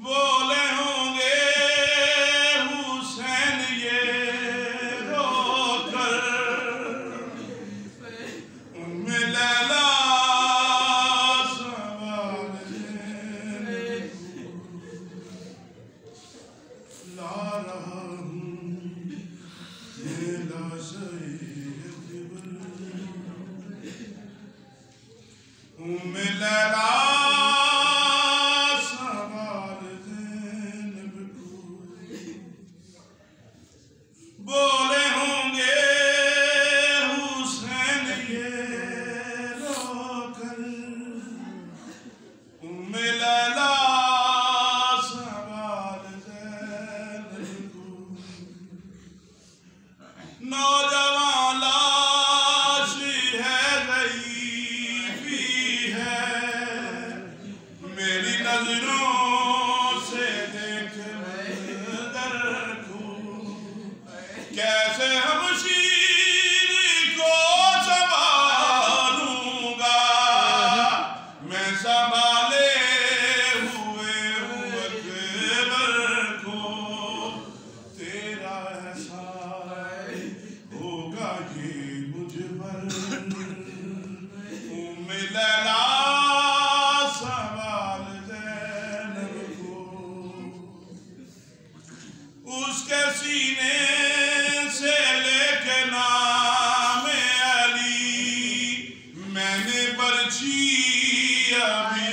बोले होंगे हुसैन ये रोकर लैला सवाल ला रहा हूँ लैला लैला बोले होंगे हुसैन ये रोकर लैला सवाल ज़ैनब को नौजवान लाश है ज़ईफ़ी है मेरी नजरों से देख दर को कैसे हमशीर को संभालूंगा मैं संभाले हुए अकबर को तेरा एहसान होगा ये मुझ पर लैला सवाल ज़ैनब को उसके सीने से लेके नाम अली मैंने पर्ची अभी